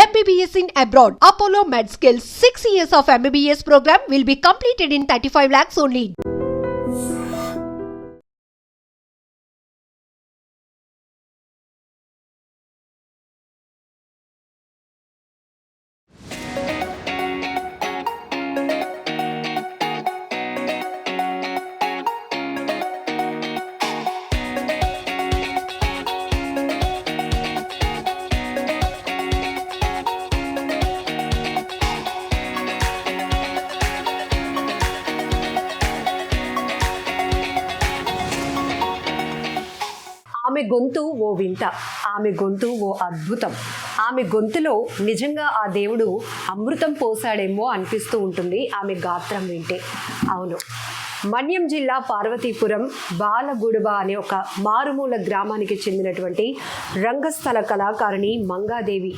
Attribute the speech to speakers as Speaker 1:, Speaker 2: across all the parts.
Speaker 1: MBBS in abroad. Apollo MedSkill 6 years of MBBS program will be completed in 35 lakhs only.
Speaker 2: ఆమె గొంతు ఓ వింత, ఆమె గొంతు ఓ అద్భుతం. ఆమె గొంతులో నిజంగా ఆ దేవుడు అమృతం పోసాడేమో అనిపిస్తూ ఉంటుంది ఆమె గాత్రం వింటే. అవును, మన్యం జిల్లా పార్వతీపురం బాలగుడుబ అనే ఒక మారుమూల గ్రామానికి చెందినటువంటి రంగస్థల కళాకారిణి మంగాదేవి.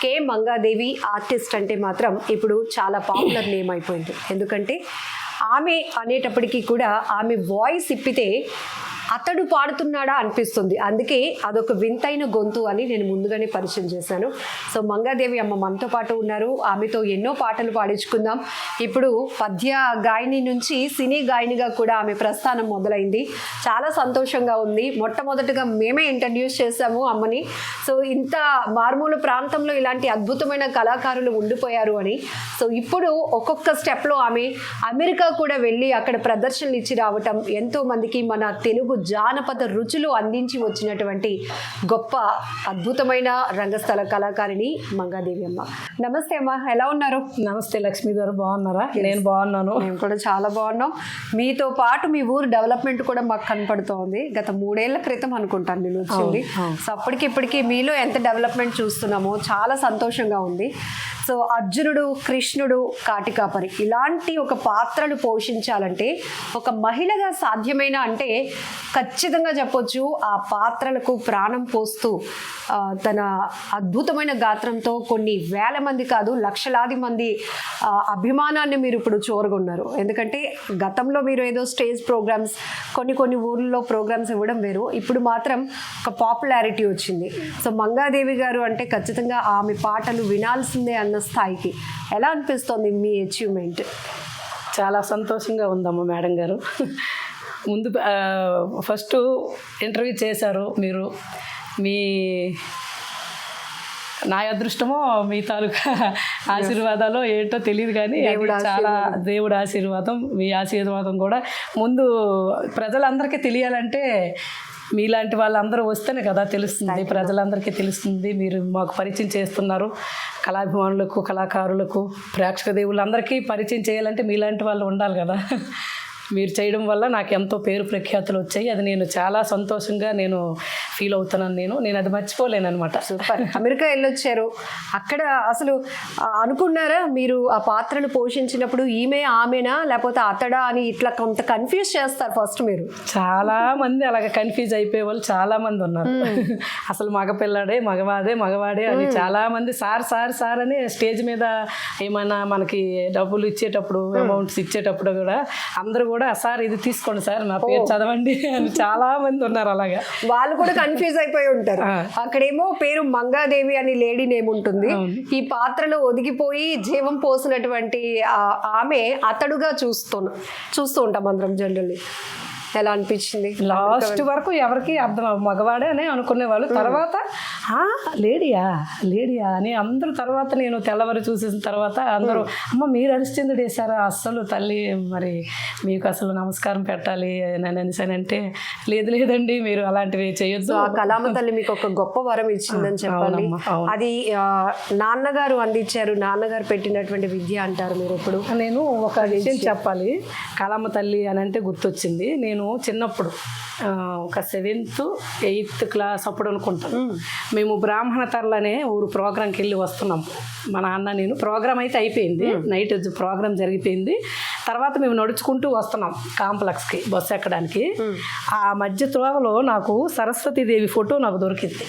Speaker 2: కే మంగాదేవి ఆర్టిస్ట్ అంటే మాత్రం ఇప్పుడు చాలా పాపులర్ నేమ్ అయిపోయింది. ఎందుకంటే ఆమె అనేటప్పటికీ కూడా ఆమె వాయిస్ ఇప్పితే అతడు పాడుతున్నాడా అనిపిస్తుంది. అందుకే అదొక వింతైన గొంతు అని నేను ముందుగానే పరిచయం చేశాను. సో మంగాదేవి అమ్మ మనతో పాటు ఉన్నారు. ఆమెతో ఎన్నో పాటలు పాడించుకుందాం. ఇప్పుడు పద్య గాయని నుంచి సినీ గాయనిగా కూడా ఆమె ప్రస్థానం మొదలైంది. చాలా సంతోషంగా ఉంది. మొట్టమొదటిగా మేమే ఇంట్రడ్యూస్ చేశాము అమ్మని. సో ఇంత మారుమూల ప్రాంతంలో ఇలాంటి అద్భుతమైన కళాకారులు ఉండిపోయారు అని. సో ఇప్పుడు ఒక్కొక్క స్టెప్లో ఆమె అమెరికా కూడా వెళ్ళి అక్కడ ప్రదర్శనలు ఇచ్చి రావటం, ఎంతో మందికి మన తెలుగు జానపద రుచులు అందించి వచ్చినటువంటి గొప్ప అద్భుతమైన రంగస్థల కళాకారిణి మంగాదేవి అమ్మ. నమస్తే అమ్మ, ఎలా ఉన్నారు?
Speaker 3: నమస్తే లక్ష్మీ గారు, బాగున్నారా? నేను బాగున్నాను.
Speaker 2: మేము కూడా చాలా బాగున్నాం. మీతో పాటు మీ ఊరు డెవలప్మెంట్ కూడా మాకు కనపడుతోంది. గత 3 ఏళ్ల క్రితం అనుకుంటాను నేను వచ్చింది. సో అప్పటికిప్పటికీ మీలో ఎంత డెవలప్మెంట్ చూస్తున్నామో చాలా సంతోషంగా ఉంది. సో అర్జునుడు, కృష్ణుడు, కాటికాపరి ఇలాంటి ఒక పాత్రలు పోషించాలంటే ఒక మహిళగా సాధ్యమైన అంటే ఖచ్చితంగా చెప్పొచ్చు. ఆ పాత్రలకు ప్రాణం పోస్తూ తన అద్భుతమైన గాత్రంతో కొన్ని వేల మంది కాదు లక్షలాది మంది అభిమానాన్ని మీరు ఇప్పుడు చూరగొన్నారు. ఎందుకంటే గతంలో మీరు ఏదో స్టేజ్ ప్రోగ్రామ్స్ కొన్ని ఊర్లలో ప్రోగ్రామ్స్ ఇవ్వడం వేరు, ఇప్పుడు మాత్రం ఒక పాపులారిటీ వచ్చింది. సో మంగాదేవి గారు అంటే ఖచ్చితంగా ఆమె పాటలు వినాల్సిందే అన్న స్థాయికి. ఎలా అనిపిస్తోంది మీ అచీవ్మెంట్?
Speaker 3: చాలా సంతోషంగా ఉందమ్మ మేడం గారు. ముందు ఫస్ట్ ఇంటర్వ్యూ చేశారు మీరు. నా అదృష్టమో మీ తాలూకా ఆశీర్వాదాలు ఏంటో తెలియదు, కానీ చాలా దేవుడి ఆశీర్వాదం, మీ ఆశీర్వాదం కూడా. ముందు ప్రజలందరికీ తెలియాలంటే మీలాంటి వాళ్ళందరూ వస్తేనే కదా తెలుస్తుంది, ప్రజలందరికీ తెలుస్తుంది. మీరు మాకు పరిచయం చేస్తున్నారు. కళాభిమానులకు, కళాకారులకు, ప్రేక్షక దేవుళ్ళందరికీ పరిచయం చేయాలంటే మీలాంటి వాళ్ళు ఉండాలి కదా. మీరు చేయడం వల్ల నాకు ఎంతో పేరు ప్రఖ్యాతులు వచ్చాయి. అది నేను చాలా సంతోషంగా నేను ఫీల్ అవుతున్నాను. నేను అది మర్చిపోలేను అనమాట.
Speaker 2: సూపర్. అమెరికా వెళ్ళొచ్చారు, అక్కడ అసలు అనుకున్నారా మీరు ఆ పాత్రను పోషించినప్పుడు ఈమె ఆమెనా లేకపోతే అతడా అని ఇట్లా కొంత కన్ఫ్యూజ్ చేస్తారు ఫస్ట్ మీరు?
Speaker 3: చాలా మంది అలాగ కన్ఫ్యూజ్ అయిపోయే వాళ్ళు చాలా మంది ఉన్నారు. అసలు మగపిల్లాడే మగవాడే అని చాలా మంది సార్ సార్ సార్ అని స్టేజ్ మీద ఏమైనా మనకి డబ్బులు ఇచ్చేటప్పుడు, అమౌంట్స్ ఇచ్చేటప్పుడు కూడా అందరూ కూడా సార్ ఇది తీసుకోండి సార్, నా పేరు చదవండి అని చాలా మంది ఉన్నారు. అలాగా
Speaker 2: వాళ్ళు కూడా కన్ఫ్యూజ్ అయిపోయి ఉంటారు. అక్కడేమో పేరు మంగాదేవి అని లేడీ నేమ్ ఉంటుంది, ఈ పాత్రలో ఒదిగిపోయి జీవం పోసినటువంటి ఆమె అతడుగా చూస్తూ ఉంటాం అందరం జనరల్లీ. ఎలా అనిపించింది?
Speaker 3: లాస్ట్ వరకు ఎవరికి అర్థం మగవాడే అని అనుకునేవాళ్ళు. తర్వాత లేడీయా అని అందరూ. తర్వాత నేను తెల్లవారు చూసేసిన తర్వాత అందరూ అమ్మ మీరు హరిశ్చంద్రుడు వేశారా? అస్సలు తల్లి మరి మీకు అసలు నమస్కారం పెట్టాలి అని అనేసానంటే లేదండి మీరు అలాంటివి చేయొద్దు.
Speaker 2: ఆ కళామ తల్లి మీకు ఒక గొప్ప వరం ఇచ్చిందని చెప్పాలి. అది నాన్నగారు అందించారు, నాన్నగారు పెట్టినటువంటి విద్య అంటారు మీరు. ఇప్పుడు
Speaker 3: నేను ఒక విషయం చెప్పాలి. కళామ తల్లి అని అంటే గుర్తొచ్చింది. నేను చిన్నప్పుడు ఒక 7th 8th క్లాస్ అప్పుడు అనుకుంటాను, మేము బ్రాహ్మణ తరలు అనే ఊరు ప్రోగ్రాంకి వెళ్ళి వస్తున్నాం. మా నాన్న నేను. ప్రోగ్రామ్ అయితే అయిపోయింది, నైట్ ప్రోగ్రామ్ జరిగిపోయింది. తర్వాత మేము నడుచుకుంటూ వస్తున్నాం కాంప్లెక్స్కి బస్సు ఎక్కడానికి. ఆ మధ్య త్రోవలో నాకు సరస్వతీదేవి ఫోటో నాకు దొరికింది.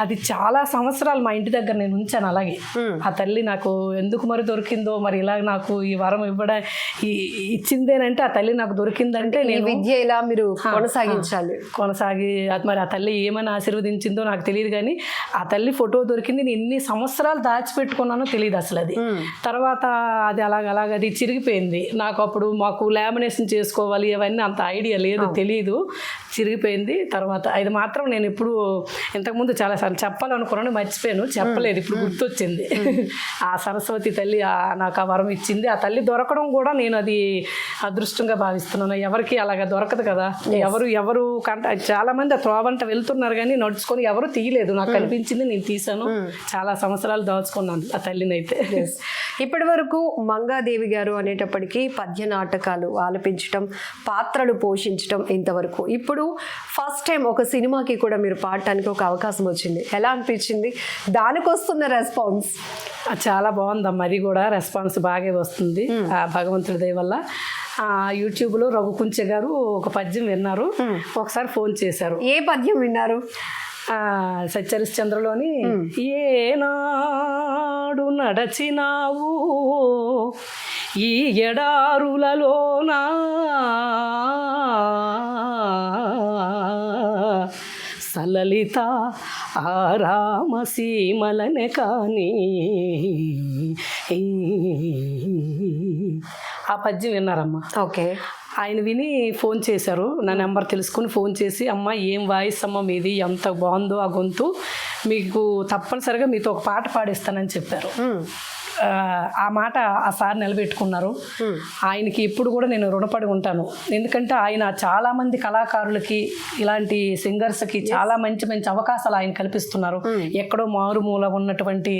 Speaker 3: అది చాలా సంవత్సరాలు మా ఇంటి దగ్గర నేను ఉంచాను అలాగే. ఆ తల్లి నాకు ఎందుకు మరి దొరికిందో, మరి ఇలా నాకు ఈ వరం ఇచ్చిందేనంటే ఆ తల్లి నాకు దొరికిందంటే నేను
Speaker 2: విద్య ఇలా మీరు
Speaker 3: కొనసాగి మరి ఆ తల్లి ఏమని ఆశీర్వదించిందో నాకు తెలియదు, కానీ ఆ తల్లి ఫోటో దొరికింది. నేను ఎన్ని సంవత్సరాలు దాచిపెట్టుకున్నానో తెలియదు అసలు అది. తర్వాత అది అలాగ అది చిరిగిపోయింది. నాకు అప్పుడు మాకు లామినేషన్ చేసుకోవాలి అవన్నీ అంత ఐడియా లేదు, తెలియదు, చిరిగిపోయింది. తర్వాత ఇది మాత్రం నేను ఇప్పుడు ఇంతకుముందు చాలాసార్లు చెప్పాలనుకున్నాను, మర్చిపోయాను, చెప్పలేదు, ఇప్పుడు గుర్తొచ్చింది. ఆ సరస్వతి తల్లి నాకు ఆ వరం ఇచ్చింది. ఆ తల్లి దొరకడం కూడా నేను అది అదృష్టంగా భావిస్తున్నాను. ఎవరికి అలాగా దొరకదు కదా, ఎవరు చాలా మంది ఆ త్రోవంట వెళ్తున్నారు కానీ నడుచుకొని ఎవరు తీయలేదు. నాకు కనిపించింది, నేను తీసాను. చాలా సంవత్సరాలు దాచుకున్నాను ఆ తల్లిని అయితే.
Speaker 2: ఇప్పటి వరకు మంగాదేవి గారు అనేటప్పటికీ పద్య నాటకాలు ఆలపించడం, పాత్రలు పోషించడం ఇంతవరకు. ఇప్పుడు ఫస్ట్ టైం ఒక సినిమాకి కూడా మీరు పాడటానికి ఒక అవకాశం వచ్చింది. ఎలా అనిపించింది? దానికి వస్తున్న రెస్పాన్స్?
Speaker 3: చాలా బాగుందమ్మా, అది కూడా రెస్పాన్స్ బాగా వస్తుంది ఆ భగవంతుడి దయ వల్ల. యూట్యూబ్లో రఘుకుంచె గారు ఒక పద్యం విన్నారు, ఒకసారి ఫోన్ చేశారు.
Speaker 2: ఏ పద్యం విన్నారు?
Speaker 3: సత్యహరిశ్చంద్రలోని ఏనాడు నడచినావు ఈ ఎడారులలోనా సలలిత ఆరామసీమలనే కానీ. ఆ పద్యం విన్నారమ్మా.
Speaker 2: ఓకే.
Speaker 3: ఆయన విని ఫోన్ చేశారు, నా నెంబర్ తెలుసుకుని ఫోన్ చేసి, అమ్మ ఏం వాయిస్ అమ్మ మీది, ఎంత బాగుందో ఆ గొంతు, మీకు తప్పనిసరిగా మీతో ఒక పాట పాడిస్తానని చెప్పారు. ఆ మాట ఆ సార్ నిలబెట్టుకున్నారు. ఆయనకి ఇప్పుడు కూడా నేను రుణపడి ఉంటాను. ఎందుకంటే ఆయన చాలామంది కళాకారులకి, ఇలాంటి సింగర్స్కి చాలా మంచి మంచి అవకాశాలు ఆయన కల్పిస్తున్నారు. ఎక్కడో మారుమూల ఉన్నటువంటి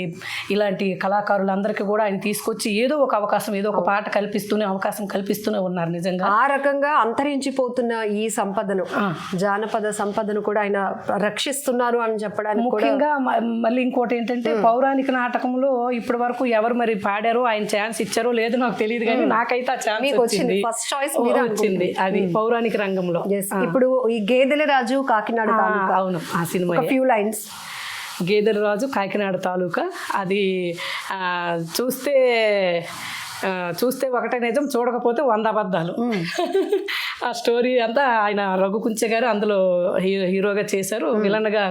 Speaker 3: ఇలాంటి కళాకారులందరికీ కూడా ఆయన తీసుకొచ్చి ఏదో ఒక అవకాశం, ఏదో ఒక పాట అవకాశం కల్పిస్తూనే ఉన్నారు. నిజంగా
Speaker 2: ఆ రకంగా అంతరించిపోతున్న ఈ సంపదను, జానపద సంపదను కూడా ఆయన రక్షిస్తున్నారు అని చెప్పడానికి.
Speaker 3: ముఖ్యంగా మళ్ళీ ఇంకోటి ఏంటంటే, పౌరాణిక నాటకంలో ఇప్పటి వరకు ఎవరు మరి పాడారో, ఆయన ఛాన్స్ ఇచ్చారో లేదో నాకు తెలియదు, కానీ నాకైతే ఆ ఛాన్స్ వచ్చింది.
Speaker 2: ఫస్ట్ చాయిస్
Speaker 3: వచ్చింది అది పౌరాణిక రంగంలో.
Speaker 2: ఇప్పుడు ఈ గేదెల రాజు కాకినాడ తాలూకా,
Speaker 3: అవును, ఆ సినిమా
Speaker 2: ఫ్యూ లైన్స్.
Speaker 3: గేదెల రాజు కాకినాడ తాలూకా, అది చూస్తే ఒకటే నిజం, చూడకపోతే 100 అబద్ధాలు. ఆ స్టోరీ అంతా ఆయన రఘుకుంచె గారు అందులో హీరోగా చేశారు. విలన్గా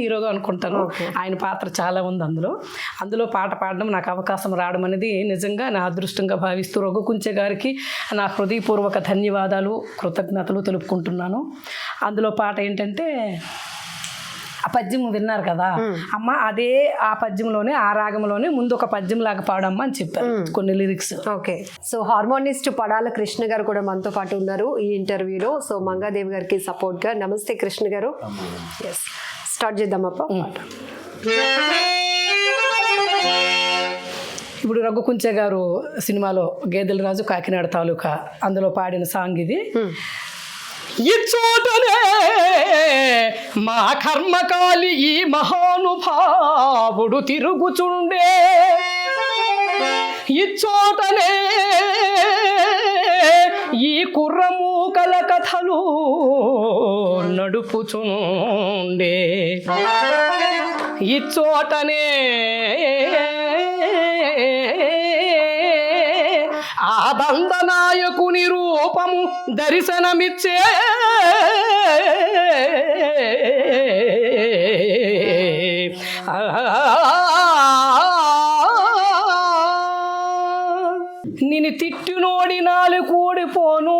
Speaker 3: హీరోగా అనుకుంటాను. ఆయన పాత్ర చాలా ఉంది అందులో పాట పాడడం, నాకు అవకాశం రావడం అనేది నిజంగా నా అదృష్టంగా భావిస్తూ రఘుకుంచె గారికి నా హృదయపూర్వక ధన్యవాదాలు, కృతజ్ఞతలు తెలుపుకుంటున్నాను. అందులో పాట ఏంటంటే, ఆ పద్యం విన్నారు కదా అమ్మ, అదే ఆ పద్యంలోనే, ఆ రాగంలోనే ముందు ఒక పద్యం లాగా పాడమ్మా అని చెప్పారు కొన్ని lyrics.
Speaker 2: Okay. So harmonist Padala Krishna గారు కూడా మనతో పాటు ఉన్నారు ఈ ఇంటర్వ్యూలో. సో మంగాదేవి గారికి సపోర్ట్ గా. నమస్తే కృష్ణ గారు. ఎస్, స్టార్ట్ చేద్దామప్ప.
Speaker 3: ఇప్పుడు రఘుకుంచె గారు సినిమాలో గేదెల రాజు కాకినాడ తాలూకా అందులో పాడిన సాంగ్ ఇది. ఇచ్చోటనే మా కర్మకాలి ఈ మహానుభావుడు తిరుగుచుండే, ఇచ్చోటనే ఈ కుర్రమూకల కథలు నడుపుచుండే, ఇచ్చోటనే ఆ దండనాయకుని రూపము దర్శనమిచ్చే, నిన్ను తిట్టినోడి నాలు కూడిపోను,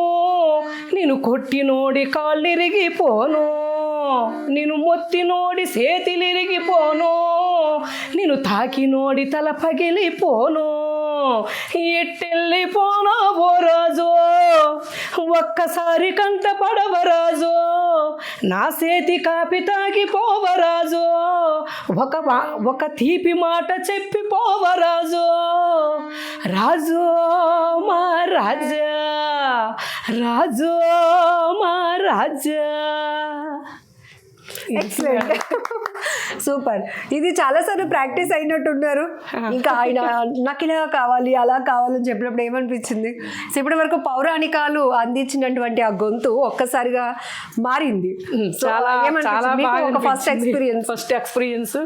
Speaker 3: నిన్ను కొట్టినోడి కాళ్ళిరిగిపోను, నిన్ను మొత్తినోడి చేతిలిరిగిపోను, నిన్ను తాకినోడి తల పగిలిపోను, ఎట్టెళ్ళిపోనా ఓ రాజు, ఒక్కసారి కంట పడవరాజు, నా చేతి కాపి తాగిపోవరాజు, ఒక తీపి మాట చెప్పి పోవరాజు, రాజు మా రాజా, రాజు మా రాజా.
Speaker 2: Excellent, super. ఇది చాలాసార్లు ప్రాక్టీస్ అయినట్టున్నారు. ఇంకా ఆయన నాకు ఇలా కావాలి అలా కావాలని చెప్పినప్పుడు ఏమనిపించింది? సో ఇప్పటి వరకు పౌరాణికాలు అందించినటువంటి ఆ గొంతు ఒక్కసారిగా మారింది.
Speaker 3: చాలా చాలా బాగా
Speaker 2: ఫస్ట్
Speaker 3: ఎక్స్పీరియన్స్.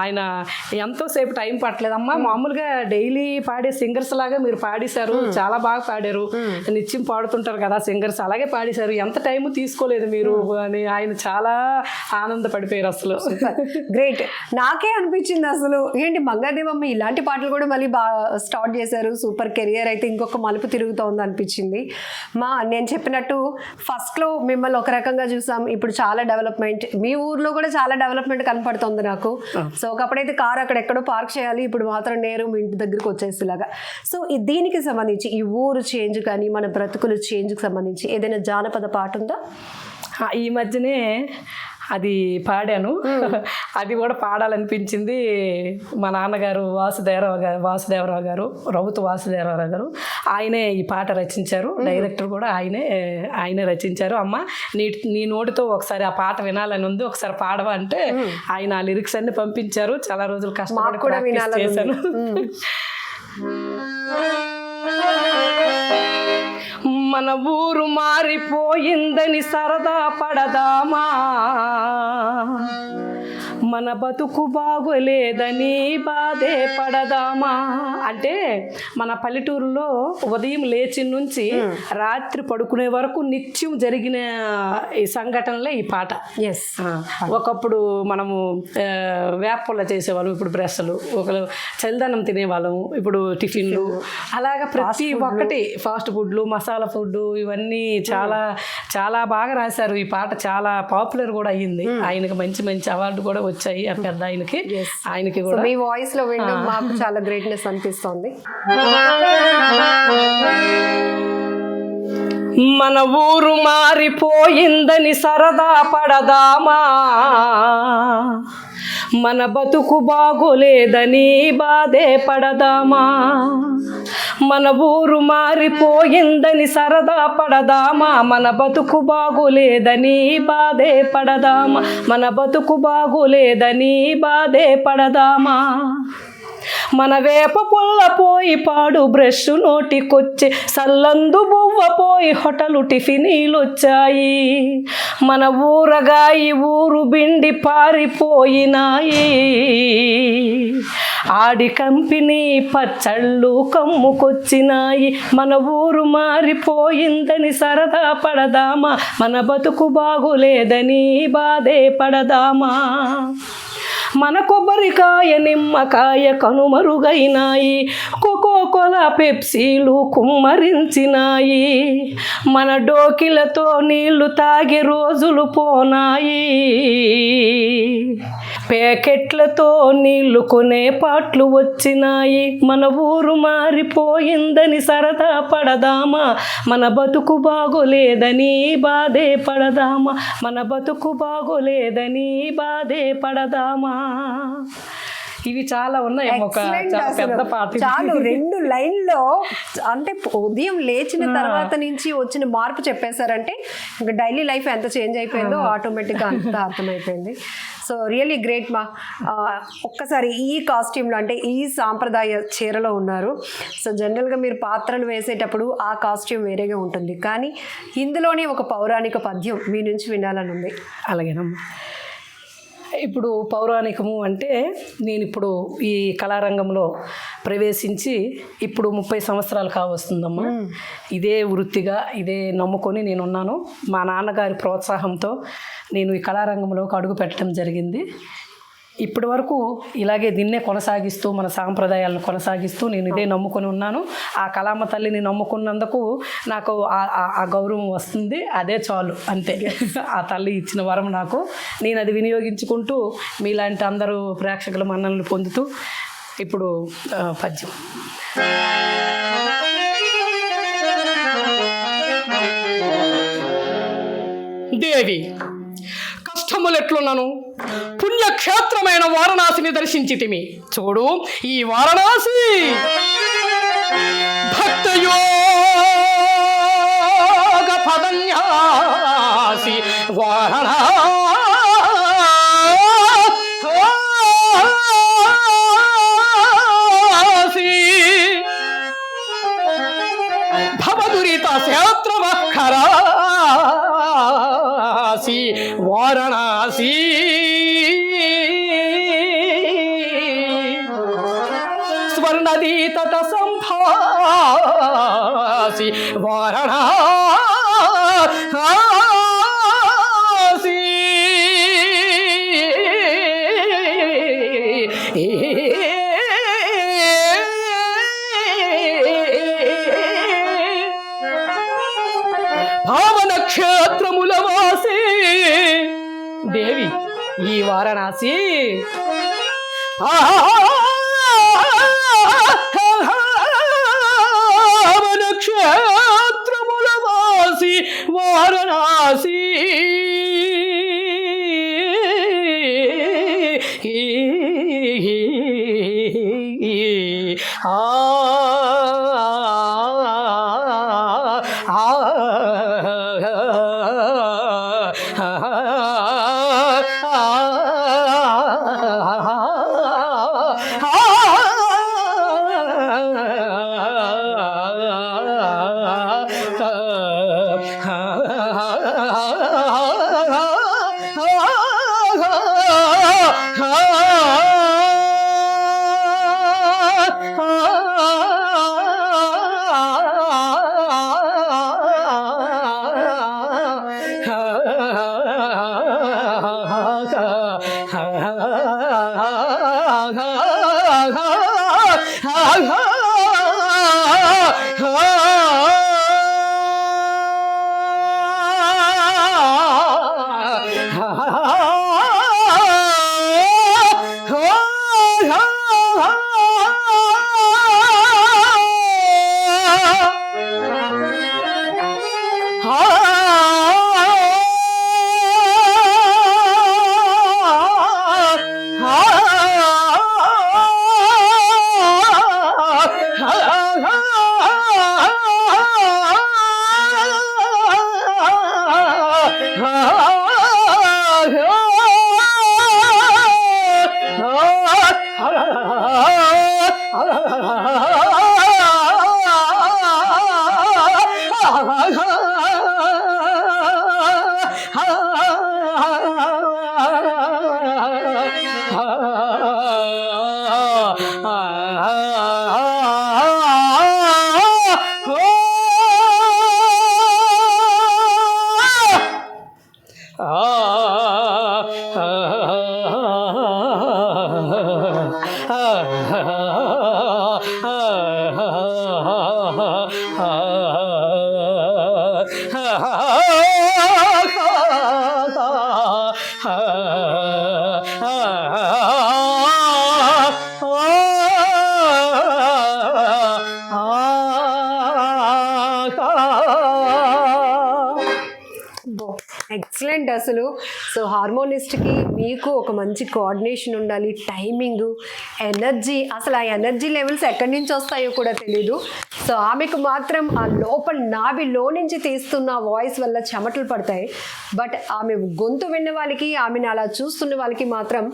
Speaker 3: ఆయన ఎంతోసేపు టైం పట్టలేదమ్మా. మామూలుగా డైలీ పాడే సింగర్స్ లాగా మీరు పాడేశారు, చాలా బాగా పాడారు. నిత్యం పాడుతుంటారు కదా సింగర్స్, అలాగే పాడేశారు. ఎంత టైం తీసుకోలేదు మీరు అని ఆయన చాలా ఆనందపడిపోయారు అసలు.
Speaker 2: గ్రేట్. నాకే అనిపించింది అసలు ఏంటి మంగాదేవమ్మ ఇలాంటి పాటలు కూడా మళ్ళీ బాగా స్టార్ట్ చేశారు. సూపర్ కెరియర్ అయితే ఇంకొక మలుపు తిరుగుతోంది అనిపించింది. నేను చెప్పినట్టు ఫస్ట్లో మిమ్మల్ని ఒక రకంగా చూసాం, ఇప్పుడు చాలా డెవలప్మెంట్. మీ ఊర్లో కూడా చాలా డెవలప్మెంట్ కనపడుతుంది నాకు. సో ఒకప్పుడైతే కారు అక్కడెక్కడో పార్క్ చేయాలి, ఇప్పుడు మాత్రం నేరు మీ ఇంటి దగ్గరికి వచ్చేసేలాగా. సో దీనికి సంబంధించి ఈ ఊరు చేంజ్ కానీ మన బ్రతుకులు చేంజ్కి సంబంధించి ఏదైనా జానపద పాట ఉందా?
Speaker 3: ఈ మధ్యనే అది పాడాను. అది కూడా పాడాలనిపించింది. మా నాన్నగారు వాసుదేవరావు గారు రౌతు వాసుదేవరావు గారు, ఆయనే ఈ పాట రచించారు. డైరెక్టర్ కూడా ఆయనే రచించారు. అమ్మ నీ నోటితో ఒకసారి ఆ పాట వినాలని ఉంది, ఒకసారి పాడవా అంటే ఆయన ఆ లిరిక్స్ అన్ని పంపించారు. చాలా రోజులు కష్టపడి ప్రాక్టీస్ చేశాను. మన ఊరు మారిపోయిందని సరదా పడదామా, మన బతుకు బాగోలేదని బాధే పడదామా. అంటే మన పల్లెటూరులో ఉదయం లేచి నుంచి రాత్రి పడుకునే వరకు నిత్యం జరిగిన ఈ సంఘటనలే ఈ పాట. ఒకప్పుడు మనము వేపల చేసేవాళ్ళం, ఇప్పుడు బ్రష్లు, ఒకరు చలిదనం తినేవాళ్ళం, ఇప్పుడు టిఫిన్లు, అలాగా ప్రతి ఒక్కటి ఫాస్ట్ ఫుడ్లు, మసాలా ఫుడ్, ఇవన్నీ చాలా చాలా బాగా రాశారు. ఈ పాట చాలా పాపులర్ కూడా అయ్యింది. ఆయనకి మంచి మంచి అవార్డు కూడా వచ్చాయి ఆ పెద్ద ఆయనకి కూడా.
Speaker 2: మీ వాయిస్ లో వినడం మాకు చాలా గ్రేట్నెస్ అనిపిస్తోంది.
Speaker 3: మన ఊరు మారిపోయిందని సరదా పడదామా, మన బతుకు బాగోలేదని బాధే పడదామా. మన ఊరు మారిపోయిందని సరదా పడదామా, మన బతుకు బాగోలేదని బాధే పడదామా, మన బతుకు బాగోలేదని బాధే పడదామా. మన వేప పుల్ల పోయి పాడు బ్రష్ నోటికొచ్చే, సల్లందు బువ్వ పోయి హోటలు టిఫినీలు వచ్చాయి. మన ఊరగాయి ఊరు బిండి పారిపోయినాయి, ఆడి కంపెనీ పచ్చళ్ళు కమ్ముకొచ్చినాయి. మన ఊరు మారిపోయిందని సరదా పడదామా, మన బతుకు బాగోలేదని బాధే పడదామా. మన కొబ్బరికాయ నిమ్మకాయ కనుమరుగైనాయి, కోకోకోలా పెప్సీలు కుమ్మరించినాయి. మన డోకిలతో నీళ్లు తాగే రోజులు పోనాయి, ప్యాకెట్లతో నీళ్లు కొనే పాటలు వచ్చినాయి. మన ఊరు మారిపోయిందని సరదా పడదామా, మన బతుకు బాగోలేదని బాధే పడదామా, మన బతుకు బాగోలేదని బాధే పడదామా. ఇవి చాలా ఉన్నాయి. పెద్ద పాట
Speaker 2: చాలు 2 లైన్లో అంటే ఉదయం లేచిన తర్వాత నుంచి వచ్చిన మార్పు చెప్పేశారంటే ఇంకా డైలీ లైఫ్ ఎంత చేంజ్ అయిపోయిందో ఆటోమేటిక్గా అంత అర్థమైపోయింది. సో రియలీ గ్రేట్ మా. ఒక్కసారి ఈ కాస్ట్యూమ్లో అంటే ఈ సాంప్రదాయ చీరలో ఉన్నారు. సో జనరల్గా మీరు పాత్రలు వేసేటప్పుడు ఆ కాస్ట్యూమ్ వేరేగా ఉంటుంది, కానీ ఇందులోనే ఒక పౌరాణిక పద్యం మీ నుంచి వినాలని ఉంది.
Speaker 3: అలాగేనమ్మా. ఇప్పుడు పౌరాణికము అంటే నేను ఇప్పుడు ఈ కళారంగంలో ప్రవేశించి ఇప్పుడు 30 సంవత్సరాలు కావస్తుందమ్మా. ఇదే వృత్తిగా ఇదే నమ్ముకొని నేనున్నాను. మా నాన్నగారి ప్రోత్సాహంతో నేను ఈ కళారంగంలోకి అడుగు పెట్టడం జరిగింది. ఇప్పటి వరకు ఇలాగే దీన్నే కొనసాగిస్తూ మన సాంప్రదాయాలను కొనసాగిస్తూ నేను ఇదే నమ్ముకొని ఉన్నాను. ఆ కళామ తల్లిని నమ్ముకున్నందుకు నాకు ఆ గౌరవం వస్తుంది, అదే చాలు, అంతే. ఆ తల్లి ఇచ్చిన వరం నాకు. నేను అది వినియోగించుకుంటూ మీలాంటి అందరూ ప్రేక్షకుల మన్ననలు పొందుతూ ఇప్పుడు పద్యం. దేవి కష్టములెట్లున్నాను, పుణ్యక్షేత్రమైన వారణాసిని దర్శించితిమి. చూడు ఈ వారణాసి భక్తయోగ పదన్యాసి వారణాసి సువర్ణదీ తట సంభాసి వారణాసి భావనక్షత్రముల వాసి దేవి ఈ వారణాసి నక్షత్రముల వాసి వారణాసి
Speaker 2: ఎక్సలెంట్ అసలు. సో హార్మోనిస్ట్కి మీకు ఒక మంచి కోఆర్డినేషన్ ఉండాలి, టైమింగ్, ఎనర్జీ. అసలు ఆ ఎనర్జీ లెవెల్స్ ఎక్కడి నుంచి వస్తాయో కూడా తెలీదు. సో ఆమెకు మాత్రం ఆ లోపల నాభిలో నుంచి తీస్తున్న వాయిస్ వల్ల చెమటలు పడతాయి. బట్ ఆమె గొంతు విన్న వాళ్ళకి, ఆమెను అలా చూస్తున్న వాళ్ళకి మాత్రం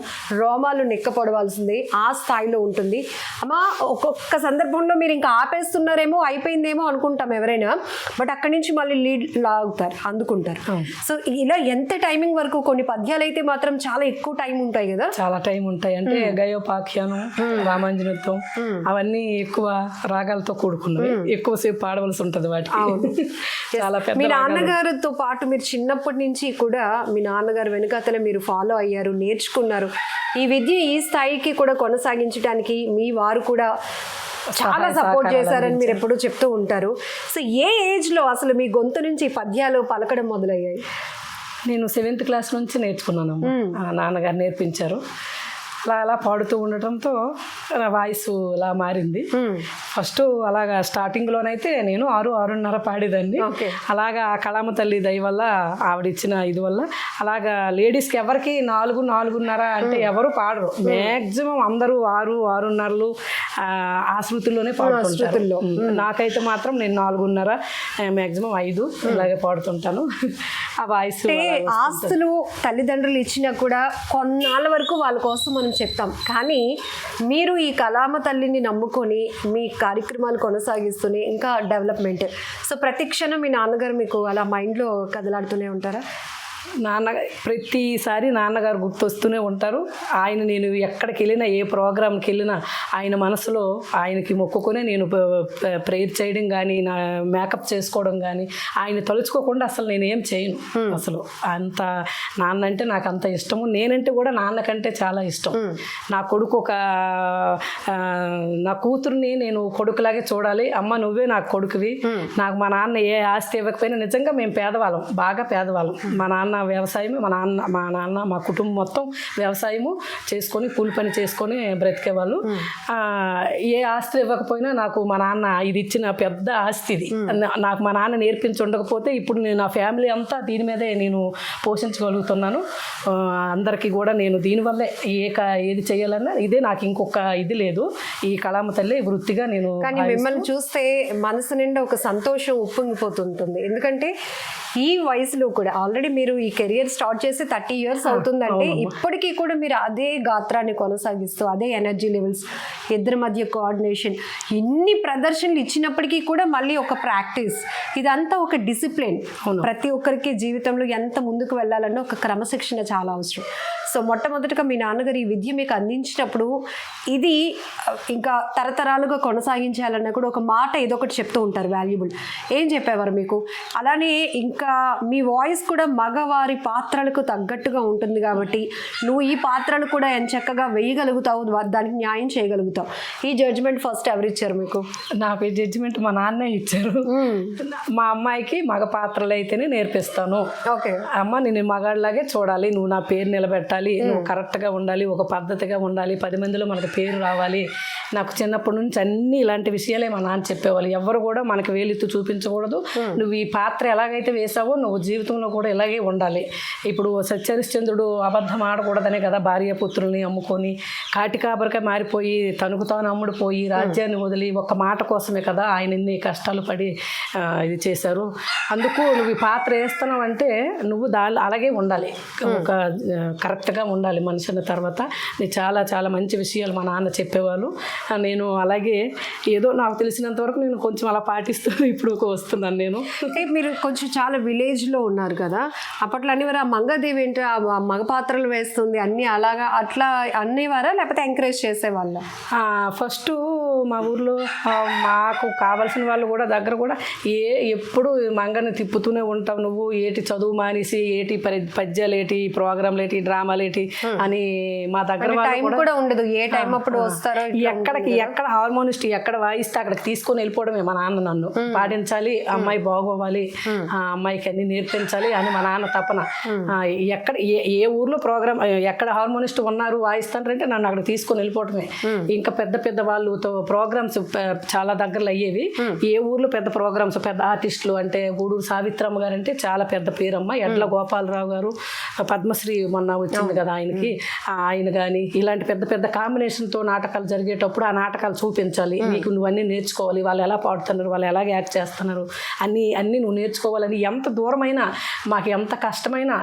Speaker 2: రోమాలు నిక్కపడవలసింది ఆ స్థాయిలో ఉంటుంది. అమ్మా ఒక్కొక్క సందర్భంలో మీరు ఇంకా ఆపేస్తున్నారేమో, అయిపోయిందేమో అనుకుంటాం ఎవరైనా, బట్ అక్కడి నుంచి మళ్ళీ లీడ్ లాగుతారు, అందుకుంటారు. సో ఇలా ఎంత టైమింగ్ వరకు? కొన్ని పద్యాలు అయితే మాత్రం చాలా ఎక్కువ టైం ఉంటాయి కదా.
Speaker 3: చాలా టైం ఉంటాయి. అంటే గయోపాఖ్యానం, రామాంజనత్వం అవన్నీ ఎక్కువ రాగాలతో కూడుకున్నవి, ఎక్కువసేపు పాడవలసి ఉంటది వాటికి. చాలా పెద్ద.
Speaker 2: మీ నాన్నగారితో పాటు మీరు చిన్నప్పటి నుంచి కూడా మీ నాన్నగారు వెనుకతల మీరు ఫాలో అయ్యారు, నేర్చుకున్నారు. ఈ విద్య ఈ స్థాయికి కూడా కొనసాగించడానికి మీ వారు కూడా చాలా సపోర్ట్ చేశారని మీరు ఎప్పుడూ చెప్తూ ఉంటారు. సో ఏ ఏజ్లో అసలు మీ గొంతు నుంచి పద్యాలు పలకడం మొదలయ్యాయి?
Speaker 3: నేను 7th క్లాస్ నుంచి నేర్చుకున్నాను. నాన్నగారు నేర్పించారు. అలా అలా పాడుతూ ఉండటంతో నా వాయిస్ అలా మారింది. ఫస్ట్ అలాగా స్టార్టింగ్లోనైతే నేను 6-6:30 పాడేదాన్ని. అలాగా కళామ తల్లి దయ వల్ల, ఆవిడిచ్చిన ఇది వల్ల అలాగా లేడీస్కి ఎవరికి 4-4:30 అంటే ఎవరు పాడరు. మ్యాక్సిమం అందరూ 6-6:30 ఆ శృతుల్లోనే పాడుతుంటారు. నాకైతే మాత్రం నేను 4:30 మ్యాక్సిమం 5 ఇలాగే పాడుతుంటాను. ఆ వాయిస్
Speaker 2: ఆస్తులు తల్లిదండ్రులు ఇచ్చినా కూడా కొన్నాళ్ళ వరకు వాళ్ళ కోసం మనం చెప్తాం. కానీ మీరు ఈ కళామ తల్లిని నమ్ముకొని మీ కార్యక్రమాలు కొనసాగిస్తూనే ఇంకా డెవలప్మెంట్. సో ప్రతి క్షణం మీ నాన్నగారు మీకు అలా మైండ్లో కదలాడుతూనే ఉంటారా?
Speaker 3: ప్రతిసారి నాన్నగారు గుర్తొస్తూనే ఉంటారు. ఆయన నేను ఎక్కడికి వెళ్ళినా, ఏ ప్రోగ్రామ్కి వెళ్ళినా ఆయన మనసులో ఆయనకి మొక్కుకునే నేను ప్రేయర్ చేయడం కానీ, నా మేకప్ చేసుకోవడం కానీ, ఆయన తలుచుకోకుండా అసలు నేనేం చేయను. అసలు అంత నాన్న అంటే నాకు అంత ఇష్టము. నేనంటే కూడా నాన్నకంటే చాలా ఇష్టం. నా కొడుకు నా కూతుర్ని నేను కొడుకులాగే చూడాలి. అమ్మ నువ్వే నాకు కొడుకువి. నాకు మా నాన్న ఏ ఆస్తి ఇవ్వకపోయినా, నిజంగా మేము పేదవాళ్ళం, బాగా పేదవాళ్ళం. మా నాన్న వ్యవసాయమే, మా నాన్న మా కుటుంబం మొత్తం వ్యవసాయము చేసుకొని కూలి పని చేసుకొని బ్రతికేవాళ్ళు. ఏ ఆస్తి ఇవ్వకపోయినా నాకు మా నాన్న ఇది ఇచ్చిన పెద్ద ఆస్తి ఇది. నాకు మా నాన్న నేర్పించి ఉండకపోతే ఇప్పుడు నేను నా ఫ్యామిలీ అంతా దీని మీదే నేను పోషించగలుగుతున్నాను. అందరికీ కూడా నేను దీనివల్లే ఏది చేయాలన్నా ఇదే, నాకు ఇంకొక ఇది లేదు. ఈ కళామ తల్లి వృత్తిగా నేను.
Speaker 2: కానీ మిమ్మల్ని చూస్తే మనసు నిండా ఒక సంతోషం ఉప్పొంగిపోతుంటుంది. ఎందుకంటే ఈ వయసులో కూడా ఆల్రెడీ మీరు ఈ కెరియర్ స్టార్ట్ చేసి 30 years అవుతుందంటే ఇప్పటికీ కూడా మీరు అదే గాత్రాన్ని కొనసాగిస్తూ, అదే ఎనర్జీ లెవెల్స్, ఇద్దరి మధ్య కోఆర్డినేషన్, ఇన్ని ప్రదర్శనలు ఇచ్చినప్పటికీ కూడా మళ్ళీ ఒక ప్రాక్టీస్, ఇదంతా ఒక డిసిప్లిన్. ప్రతి ఒక్కరికి జీవితంలో ఎంత ముందుకు వెళ్ళాలన్నా ఒక క్రమశిక్షణ చాలా అవసరం. సో మొట్టమొదటిగా మీ నాన్నగారు ఈ విద్య మీకు అందించినప్పుడు ఇది ఇంకా తరతరాలుగా కొనసాగించాలన్నా కూడా ఒక మాట ఏదో ఒకటి చెప్తూ ఉంటారు, వాల్యుబుల్. ఏం చెప్పేవారు మీకు? అలానే ఇంకా మీ వాయిస్ కూడా మగవారి పాత్రలకు తగ్గట్టుగా ఉంటుంది కాబట్టి నువ్వు ఈ పాత్రలు కూడా ఎంచక్కగా వేయగలుగుతావు, దానికి న్యాయం చేయగలుగుతావు. ఈ జడ్జిమెంట్ ఫస్ట్ ఎవరు ఇచ్చారు మీకు?
Speaker 3: నాకు ఈ జడ్జిమెంట్ మా నాన్నే ఇచ్చారు. మా అమ్మాయికి మగ పాత్రలు అయితేనే నేర్పిస్తాను.
Speaker 2: ఓకే
Speaker 3: అమ్మ నేను మగాడిలాగే చూడాలి, నువ్వు నా పేరు నిలబెట్టాలి, నువ్వు కరెక్ట్గా ఉండాలి, ఒక పద్ధతిగా ఉండాలి, 10 మందిలో మనకు పేరు రావాలి. నాకు చిన్నప్పటి నుంచి అన్ని ఇలాంటి విషయాలే మా నాన్న చెప్పేవాళ్ళు. ఎవరు కూడా మనకు వేలెత్తు చూపించకూడదు. నువ్వు ఈ పాత్ర ఎలాగైతే వేసావో నువ్వు జీవితంలో కూడా ఇలాగే ఉండాలి. ఇప్పుడు సత్యహరిశ్చంద్రుడు అబద్ధం ఆడకూడదనే కదా భార్య పుత్రుల్ని అమ్ముకొని కాటికాబరిగా మారిపోయి తనకు తాను అమ్ముడుపోయి రాజ్యాన్ని వదిలి ఒక్క మాట కోసమే కదా ఆయన ఇన్ని కష్టాలు పడి ఇది చేశారు. అందుకు నువ్వు ఈ పాత్ర వేస్తున్నావు అంటే నువ్వు అలాగే ఉండాలి, ఒక కరెక్ట్గా ఉండాలి మనిషి అన్న తర్వాత. నేను చాలా చాలా మంచి విషయాలు మా నాన్న చెప్పేవాళ్ళు. నేను అలాగే ఏదో నాకు తెలిసినంత వరకు నేను కొంచెం అలా పాటిస్తూ ఇప్పుడు వస్తున్నాను. నేను
Speaker 2: మీరు కొంచెం చాలా విలేజ్లో ఉన్నారు కదా, అప్పట్లో అనేవారు ఆ మంగదేవి ఏంటో ఆ మగ పాత్రలు వేస్తుంది అన్నీ అలాగా అట్లా అనేవారా, లేకపోతే ఎంకరేజ్ చేసేవాళ్ళ?
Speaker 3: ఫస్ట్ మా ఊర్లో మాకు కావాల్సిన వాళ్ళు కూడా దగ్గర కూడా ఎప్పుడు మంగని తిప్పుతూనే ఉంటావు నువ్వు, ఏటి చదువు మానేసి ఏటి పద్యాలు ఏటి, ప్రోగ్రాంలు ఏటి, డ్రామాలు ఏటి అని మా దగ్గర
Speaker 2: టైం కూడా ఉండదు. ఏ టైం అప్పుడు వస్తారో,
Speaker 3: ఎక్కడ హార్మోనిస్ట్ ఎక్కడ వాయిస్తే అక్కడికి తీసుకొని వెళ్ళిపోవడమే. మా నాన్న నన్ను పాటించాలి, అమ్మాయి బాగోవాలి, ఆ అమ్మాయికి అన్ని నేర్పించాలి అని మా నాన్న తపన. ఎక్కడ ఏ ఊర్లో ప్రోగ్రామ్ ఎక్కడ హార్మోనిస్ట్ ఉన్నారు వాయిస్తారంటే నన్ను అక్కడ తీసుకొని వెళ్ళిపోవడమే. ఇంకా పెద్ద పెద్ద వాళ్ళతో ప్రోగ్రామ్స్ చాలా దగ్గరలో అయ్యేవి. ఏ ఊర్లో పెద్ద ప్రోగ్రామ్స్, పెద్ద ఆర్టిస్టులు అంటే గూడూరు సావిత్రమ్మ గారు అంటే చాలా పెద్ద పేరమ్మ, ఎడ్ల గోపాలరావు గారు పద్మశ్రీ మొన్న వచ్చింది కదా ఆయనకి, ఆయన కానీ ఇలాంటి పెద్ద పెద్ద కాంబినేషన్తో నాటకాలు జరిగేటప్పుడు ఆ నాటకాలు చూపించాలి, నీకు నువ్వు అన్నీ నేర్చుకోవాలి, వాళ్ళు ఎలా పాడుతున్నారు, వాళ్ళు ఎలాగ యాక్ట్ చేస్తున్నారు అన్నీ నువ్వు నేర్చుకోవాలని. ఎంత దూరమైనా మాకు ఎంత కష్టమైనా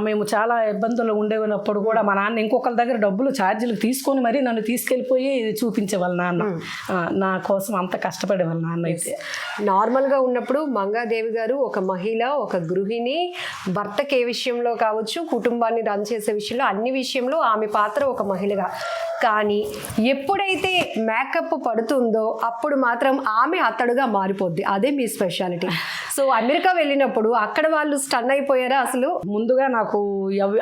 Speaker 3: మేము చాలా ఇబ్బందులు ఉండేనప్పుడు కూడా మా నాన్న ఇంకొకరి దగ్గర డబ్బులు ఛార్జీలకు తీసుకొని మరీ నన్ను తీసుకెళ్ళిపోయి చూపించేవాళ్ళ నాన్న. నా కోసం అంత కష్టపడేవాళ్ళ నాన్న. అయితే
Speaker 2: నార్మల్గా ఉన్నప్పుడు మంగాదేవి గారు ఒక మహిళ, ఒక గృహిణి, భర్తకి ఏ విషయంలో కావచ్చు, కుటుంబాన్ని రన్ చేసే విషయంలో, అన్ని విషయంలో ఆమె పాత్ర ఒక మహిళగా. కానీ ఎప్పుడైతే మేకప్ పడుతుందో అప్పుడు మాత్రం ఆమె అతడుగా మారిపోద్ది. అదే మీ స్పెషాలిటీ. సో అమెరికా వెళ్ళినప్పుడు అక్కడ వాళ్ళు స్టన్ అయిపోయారా అసలు?
Speaker 3: ముందుగా నాకు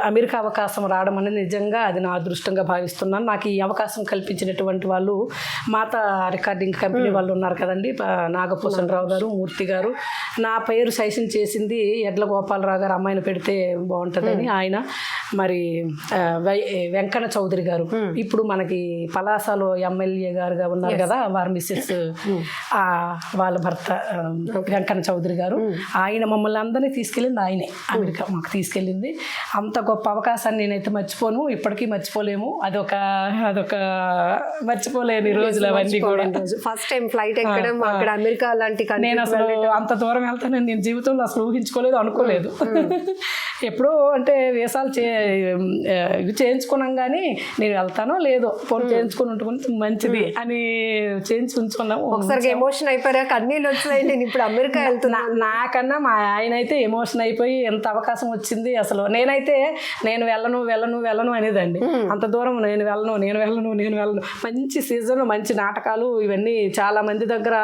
Speaker 3: అమెరికా అవకాశం రావడం అనేది నిజంగా అది నా అదృష్టంగా భావిస్తున్నాను. నాకు ఈ అవకాశం కల్పించినటువంటి వాళ్ళు మాత రికార్డింగ్ కంపెనీ వాళ్ళు ఉన్నారు కదండి, నాగభూషణ్ రావు గారు, మూర్తి గారు. నా పేరు సజెషన్ చేసింది ఎడ్ల గోపాలరావు గారు, అమ్మాయిని పెడితే బాగుంటుందని ఆయన. మరి వెంకన్న చౌదరి గారు ఇప్పుడు మనకి పలాసలో ఎమ్మెల్యే గారుగా ఉన్నారు కదా, వారి మిస్సెస్ వాళ్ళ భర్త వెంకన్న చౌదరి గారు. ఆయన మమ్మల్ని అందరినీ తీసుకెళ్ళింది ఆయనే, అమెరికా మాకు తీసుకెళ్ళింది. అంత గొప్ప అవకాశాన్ని నేనైతే మర్చిపోను, ఇప్పటికీ మర్చిపోలేము. అదొక మర్చిపోలేని రోజులు అవన్నీ కూడా.
Speaker 2: ఫస్ట్ టైం ఫ్లైట్ ఎక్కడం అక్కడ అమెరికా లాంటి,
Speaker 3: నేను అసలు అంత దూరం వెళ్తానని నేను జీవితంలో అసలు ఊహించుకోలేదు, అనుకోలేదు. ఎప్పుడో అంటే వేసాలు ఇవి చేయించుకున్నాం కానీ నేను వెళ్తానో లేదో ఫోన్ చేయించుకుని ఉంటుకుంటే మంచిది అని చేయించి ఉంచుకున్నాము.
Speaker 2: ఒకసారి ఎమోషన్ అయిపోయారా? కన్నీళ్ళు వచ్చాయి. నేను ఇప్పుడు అమెరికా వెళ్తున్నా.
Speaker 3: నాకన్నా మా ఆయన అయితే ఎమోషన్ అయిపోయి ఎంత అవకాశం వచ్చింది అసలు. నేనైతే నేను వెళ్ళను అనేదండి. అంత దూరం నేను వెళ్ళను. మంచి సీజన్, మంచి నాటకాలు ఇవన్నీ చాలా మంది దగ్గర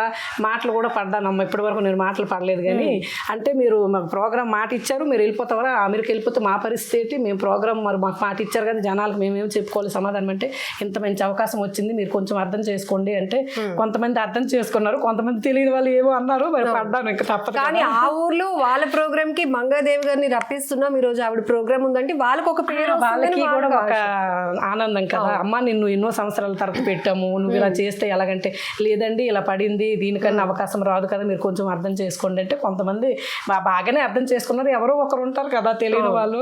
Speaker 3: మాటలు కూడా పడ్డానమ్మ. ఇప్పటి వరకు నేను మాటలు పడలేదు కానీ, అంటే మీరు మాకు ప్రోగ్రామ్ మాట ఇచ్చారు, మీరు వెళ్ళిపోతారా అమెరికా వెళ్ళిపోతే మా పరిస్థితి ఏంటి, మేము ప్రోగ్రామ్ మరి మాకు మాట ఇచ్చారు కదా జనాలకు మేమేం చెప్పుకోవాలి సమాధానం అంటే, ఇంత మంచి అవకాశం వచ్చింది మీరు కొంచెం అర్థం చేసుకోండి అంటే కొంతమంది అర్థం చేసుకున్నారు, కొంతమంది తెలియని వాళ్ళు ఏమో అన్నారు. మరి పడ్డాను ఇంకా తప్పదు.
Speaker 2: కానీ ఆ ఊర్లో వాళ్ళ ప్రోగ్రామ్ కి మంగాదేవి గారిని రప్పిస్తున్నాం, ఈ రోజు ఆవిడ ప్రోగ్రామ్ ఉందంటే వాళ్ళకి ఒక పేరు,
Speaker 3: వాళ్ళకి కూడా ఒక ఆనందం కదా. అమ్మ నిన్ను ఎన్నో సంవత్సరాల తరపు పెట్టాము, నువ్వు ఇలా చేస్తే ఎలాగంటే, లేదండి ఇలా పడింది దీనికన్నా అవకాశం రాదు కదా మీరు కొంచెం అర్థం చేసుకోండి అంటే కొంతమంది బాగానే అర్థం చేసుకున్నారు. ఎవరో ఒకరు ఉంటారు కదా తెలియని వాళ్ళు,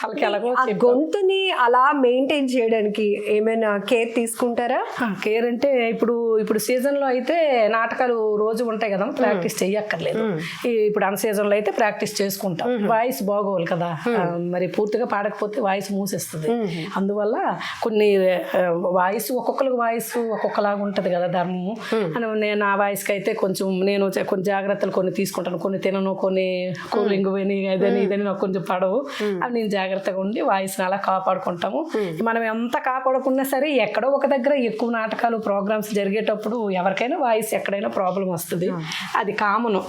Speaker 3: వాళ్ళకి ఎలాగో.
Speaker 2: గొంతుని అలా మెయింటైన్ చేయడానికి ఏమైనా కేర్ తీసుకుంటారా?
Speaker 3: కేర్ అంటే ఇప్పుడు సీజన్లో అయితే నాటకాలు రోజు ఉంటాయి కదా, ప్రాక్టీస్ చెయ్యక్కర్లేదు. ఇప్పుడు అన్ సీజన్లో అయితే ప్రాక్టీస్ చేసుకుంటాం. వాయిస్ బాగోవాలి కదా, మరి పూర్తిగా పాడకపోతే వాయిస్ మూసేస్తుంది. అందువల్ల కొన్ని వాయిస్ ఒక్కొక్కరికి వాయిస్ ఒక్కొక్కలాగా ఉంటుంది కదా ధర్మము అని. నేను ఆ వాయిస్కి అయితే నేను కొన్ని జాగ్రత్తలు కొన్ని తీసుకుంటాను. కొన్ని తినను, కొన్ని కూలింగ్ ఇదని నాకు కొంచెం పడవు. అవి నేను జాగ్రత్తగా ఉండి వాయిస్ని అలా కాపాడుకుంటాము. మనం ఎంత కాపాడుకున్నా సరే ఎక్కడో ఒక దగ్గర ఎక్కువ నాటకాలు ప్రోగ్రామ్స్ జరిగేటప్పుడు ఎవరికైనా వాయిస్ ఎక్కడైనా ప్రాబ్లం వస్తుంది, అది కామను.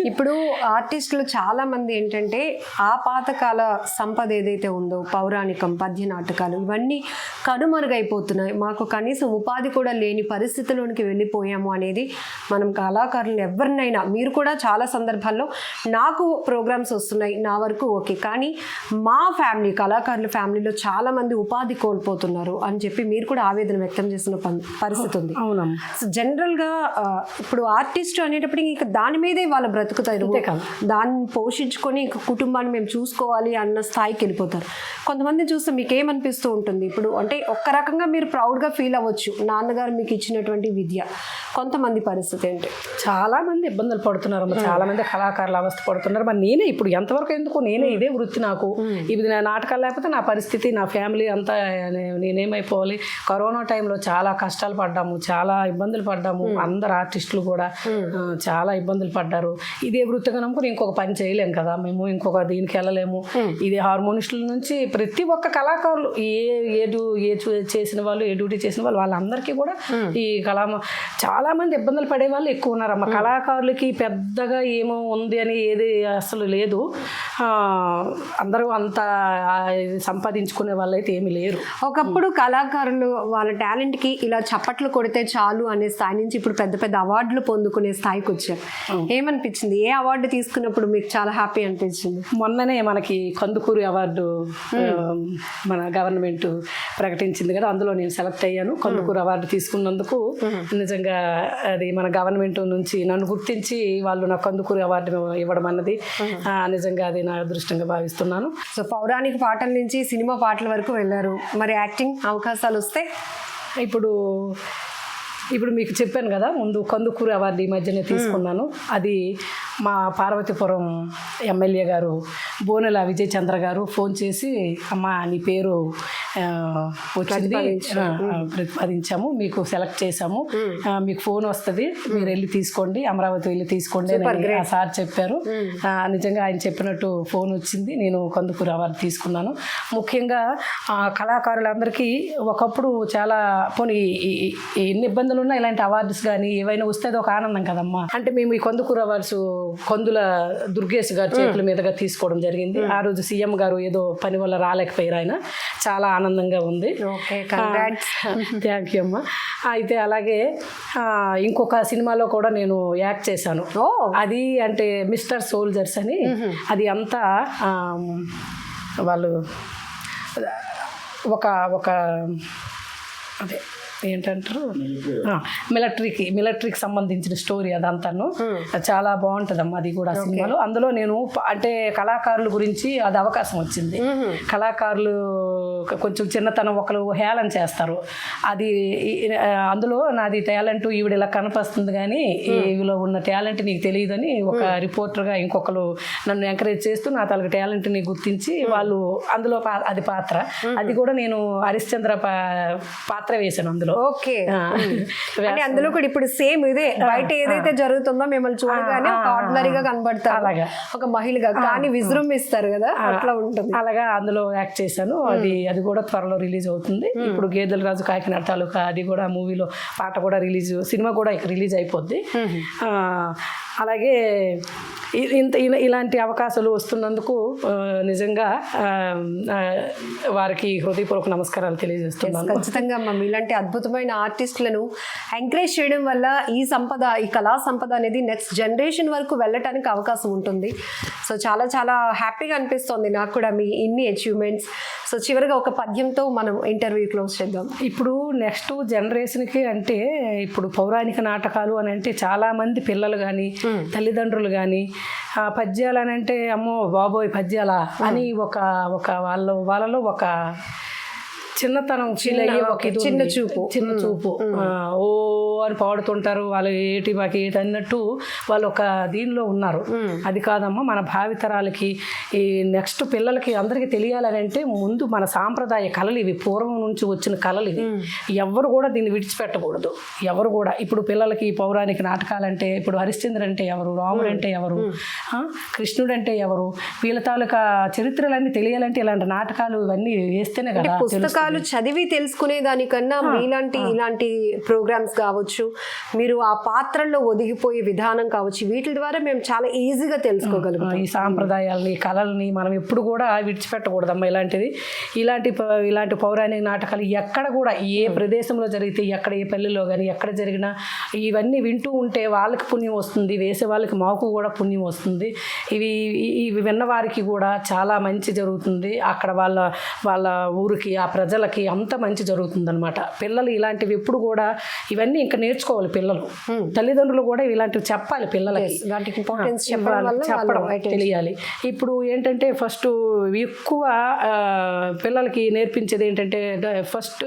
Speaker 2: ఇప్పుడు ఆర్టిస్టులు చాలా మంది ఏంటంటే ఆ పాతకాల సంపద ఏదైతే ఉందో, పౌరాణికం, పద్య నాటకాలు ఇవన్నీ కనుమరుగైపోతున్నాయి, మాకు కనీసం ఉపాధి కూడా లేని పరిస్థితిలోనికి వెళ్ళిపోయాము అనేది మనం కళాకారులను ఎవరినైనా, మీరు కూడా చాలా సందర్భాల్లో నాకు ప్రోగ్రామ్స్ వస్తున్నాయి నా వరకు ఓకే, కానీ మా ఫ్యామిలీ కళాకారుల ఫ్యామిలీలో చాలా మంది ఉపాధి కోల్పోతున్నారు అని చెప్పి మీరు కూడా ఆవేదన వ్యక్తం చేసిన పరిస్థితి ఉంది.
Speaker 3: అవునమ్మా.
Speaker 2: సో జనరల్గా ఇప్పుడు ఆర్టిస్ట్ అనేటప్పటికి ఇక దాని మీదే వాళ్ళు బ్రతుకుతారు, దాన్ని పోషించుకొని ఇక కుటుంబాన్ని మేము చూసుకోవాలి అన్న స్థాయికి వెళ్ళిపోతారు. కొంతమంది చూస్తే మీకు ఏమనిపిస్తూ ఉంటుంది? ఇప్పుడు అంటే ఒక్క రకంగా మీరు ప్రౌడ్గా ఫీల్ అవ్వచ్చు, నాన్నగారు మీకు ఇచ్చినటువంటి విద్య. కొంతమంది పరిస్థితి ఏంటి?
Speaker 3: చాలా మంది ఇబ్బందులు పడుతున్నారు, చాలా మంది కళాకారులు అవస్థ పడుతున్నారు. మరి నేనే ఇప్పుడు ఎంతవరకు ఎందుకు, నేనే ఇదే వృత్తి నాకు, ఇది నా నాటకాలు లేకపోతే నా పరిస్థితి, నా ఫ్యామిలీ అంతా నేనేమైపోవాలి. కరోనా టైంలో చాలా కష్టాలు పడ్డాము, చాలా ఇబ్బందులు పడ్డాము. అందరు ఆర్టిస్టులు కూడా చాలా ఇబ్బందులు పడ్డారు. ఇదే వృత్తిగా నమ్ముకుని ఇంకొక పని చేయలేము కదా మేము, ఇంకొక దీనికి వెళ్ళలేము. ఇది హార్మోనిస్టుల నుంచి ప్రతి ఒక్క కళాకారులు ఏ చేసిన వాళ్ళు, ఏ డ్యూటీ చేసిన వాళ్ళు, వాళ్ళందరికీ కూడా ఈ చాలా మంది ఇబ్బందులు పడే వాళ్ళు ఎక్కువ ఉన్నారమ్మ. కళాకారులకి పెద్దగా ఏమో ఉంది అని ఏది అసలు లేదు. అందరూ అంత సంపాదించుకునే వాళ్ళు అయితే ఏమీ లేరు.
Speaker 2: ఒకప్పుడు కళాకారులు వాళ్ళ టాలెంట్కి ఇలా చప్పట్లు కొడితే చాలు అనే స్థాయి నుంచి ఇప్పుడు పెద్ద పెద్ద అవార్డులు పొందుకునే స్థాయికి వచ్చారు. ఏమనిపించింది? ఏ అవార్డు తీసుకున్నప్పుడు మీకు చాలా హ్యాపీ అనిపించింది?
Speaker 3: మొన్ననే మనకి కందుకూరి అవార్డు మన గవర్నమెంట్ ప్రకటించింది కదా, అందులో నేను సెలెక్ట్ అయ్యాను. కందుకూరి అవార్డు తీసుకున్నందుకు నిజంగా అది మన గవర్నమెంట్ నుంచి నన్ను గుర్తించి వాళ్ళు నాకు కందుకూరి అవార్డు ఇవ్వడం అన్నది నిజంగా అది నా అదృష్టంగా భావిస్తున్నాను.
Speaker 2: సో పౌరాణిక పాటల నుంచి సినిమా పాటల వరకు వెళ్ళారు, మరి యాక్టింగ్ అవకాశాలు వస్తే?
Speaker 3: ఇప్పుడు మీకు చెప్పాను కదా ముందు, కందుకూరి అవార్డు ఈ మధ్యనే తీసుకున్నాను. అది మా పార్వతీపురం ఎమ్మెల్యే గారు బోనెల విజయ్ చంద్ర గారు ఫోన్ చేసి, అమ్మ నీ పేరు వచ్చింది, ప్రతిపాదించాము, మీకు సెలెక్ట్ చేశాము, మీకు ఫోన్ వస్తుంది, మీరు వెళ్ళి తీసుకోండి, అమరావతి వెళ్ళి తీసుకోండి అని సార్ చెప్పారు. నిజంగా ఆయన చెప్పినట్టు ఫోన్ వచ్చింది, నేను కందుకూరి అవార్డు తీసుకున్నాను. ముఖ్యంగా కళాకారులందరికీ ఒకప్పుడు చాలా పోనీ ఎన్ని ఇబ్బందులు ఉన్నా ఇలాంటి అవార్డ్స్ కానీ ఏవైనా వస్తే అది ఒక ఆనందం కదమ్మా. అంటే మేము ఈ కందుకూరి అవార్డ్స్ కందుల దుర్గేష్ గారి చేతుల మీదుగా తీసుకోవడం జరిగింది. ఆ రోజు సీఎం గారు ఏదో పని వల్ల రాలేకపోయారు, ఆయన చాలా ఆనందంగా ఉంది. థ్యాంక్ యూ అమ్మా. అయితే అలాగే ఇంకొక సినిమాలో కూడా నేను యాక్ట్ చేశాను. అది అంటే మిస్టర్ సోల్జర్స్ అని. అది అంతా వాళ్ళు ఒక అదే ఏంటంటారు మిలిటరీకి సంబంధించిన స్టోరీ అదంతాను. చాలా బాగుంటుందమ్మా అది కూడా సినిమాలో. అందులో నేను అంటే కళాకారుల గురించి అది అవకాశం వచ్చింది. కళాకారులు కొంచెం చిన్నతనం ఒకరు హేళన చేస్తారు. అది అందులో నాది టాలెంట్ ఈవిడ ఇలా కనిపిస్తుంది కానీ ఈవిలో ఉన్న టాలెంట్ నీకు తెలియదని ఒక రిపోర్టర్గా ఇంకొకరు నన్ను ఎంకరేజ్ చేస్తూ నా తనకు టాలెంట్ని గుర్తించి వాళ్ళు అందులో అది పాత్ర, అది కూడా నేను హరిశ్చంద్ర పాత్ర వేశాను అందులో.
Speaker 2: ఓకే, అంటే అందులో కూడా ఇప్పుడు సేమ్ ఇదే బయట ఏదైతే జరుగుతుందో మిమ్మల్ని చూడగానే ఒక ఆర్డినరీగా కనబడతారు, అలాగా ఒక మహిళగా, కానీ విజృంభిస్తారు కదా, అట్లా ఉంటుంది.
Speaker 3: అలాగా అందులో యాక్ట్ చేశాను. అది కూడా త్వరలో రిలీజ్ అవుతుంది. ఇప్పుడు గేదెల రాజు కాకినాడ తాలూకా అది కూడా మూవీలో పాట కూడా సినిమా కూడా రిలీజ్ అయిపోద్ది. అలాగే ఇలాంటి అవకాశాలు వస్తున్నందుకు నిజంగా వారికి హృదయపూర్వక నమస్కారాలు తెలియజేస్తున్నాను.
Speaker 2: ఖచ్చితంగా అమ్మ, ఇలాంటి అద్భుతమైన ఆర్టిస్టులను ఎంకరేజ్ చేయడం వల్ల ఈ కళా సంపద అనేది నెక్స్ట్ జనరేషన్ వరకు వెళ్ళటానికి అవకాశం ఉంటుంది. సో చాలా చాలా హ్యాపీగా అనిపిస్తుంది నాకు కూడా మీ ఇన్ని అచీవ్మెంట్స్. సో చివరిగా ఒక పద్యంతో మనం ఇంటర్వ్యూ క్లోజ్ చేద్దాం.
Speaker 3: ఇప్పుడు నెక్స్ట్ జనరేషన్కి అంటే ఇప్పుడు పౌరాణిక నాటకాలు అని అంటే చాలామంది పిల్లలు కానీ తల్లిదండ్రులు కానీ పద్యాలు అని అంటే అమ్మో బాబోయ్ పద్యాలా అని ఒక వాళ్ళలో ఒక చిన్నతనం ఫీల్ అయ్యే ఒక చిన్న చూపు ఓ అని పాడుతుంటారు వాళ్ళు, మాకు ఏటి అన్నట్టు వాళ్ళు ఒక దీనిలో ఉన్నారు. అది కాదమ్మా, మన భావితరాలకి ఈ నెక్స్ట్ పిల్లలకి అందరికీ తెలియాలని అంటే ముందు మన సాంప్రదాయ కళలు ఇవి, పూర్వం నుంచి వచ్చిన కళలు ఇవి. ఎవరు కూడా దీన్ని విడిచిపెట్టకూడదు. ఎవరు కూడా ఇప్పుడు పిల్లలకి పౌరాణిక నాటకాలంటే ఇప్పుడు హరిశ్చంద్ర అంటే ఎవరు, రాముడు అంటే ఎవరు, కృష్ణుడు అంటే ఎవరు, వీళ్ళ తాలూకా చరిత్రలన్నీ తెలియాలంటే ఇలాంటి నాటకాలు ఇవన్నీ వేస్తేనే కదా.
Speaker 2: పుస్తకాలు చదివి తెలుసుకునే దానికన్నా ఇలాంటి ప్రోగ్రామ్స్ కావచ్చు, మీరు ఆ పాత్రల్లో ఒదిగిపోయే విధానం కావచ్చు, వీటి ద్వారా మేము చాలా ఈజీగా తెలుసుకోగలుగుతాం.
Speaker 3: ఈ సాంప్రదాయాలని కళల్ని మనం ఎప్పుడు కూడా విడిచిపెట్టకూడదమ్మా. ఇలాంటి పౌరాణిక నాటకాలు ఎక్కడ కూడా ఏ ప్రదేశంలో జరిగితే, ఎక్కడ ఏ పల్లెలో కానీ ఎక్కడ జరిగినా ఇవన్నీ వింటూ ఉంటే వాళ్ళకి పుణ్యం వస్తుంది, వేసే వాళ్ళకి మాకు కూడా పుణ్యం వస్తుంది. ఇవి విన్నవారికి కూడా చాలా మంచి జరుగుతుంది. అక్కడ వాళ్ళ ఊరికి ఆ ప్రజలకి అంత మంచి జరుగుతుంది అనమాట. పిల్లలు ఇలాంటివి ఎప్పుడు కూడా ఇవన్నీ ఇంకా నేర్చుకోవాలి. పిల్లలు తల్లిదండ్రులు కూడా ఇలాంటివి చెప్పాలి పిల్లలకి, చెప్పడం తెలియాలి. ఇప్పుడు ఏంటంటే ఫస్ట్ ఎక్కువ పిల్లలకి నేర్పించేది ఏంటంటే ఫస్ట్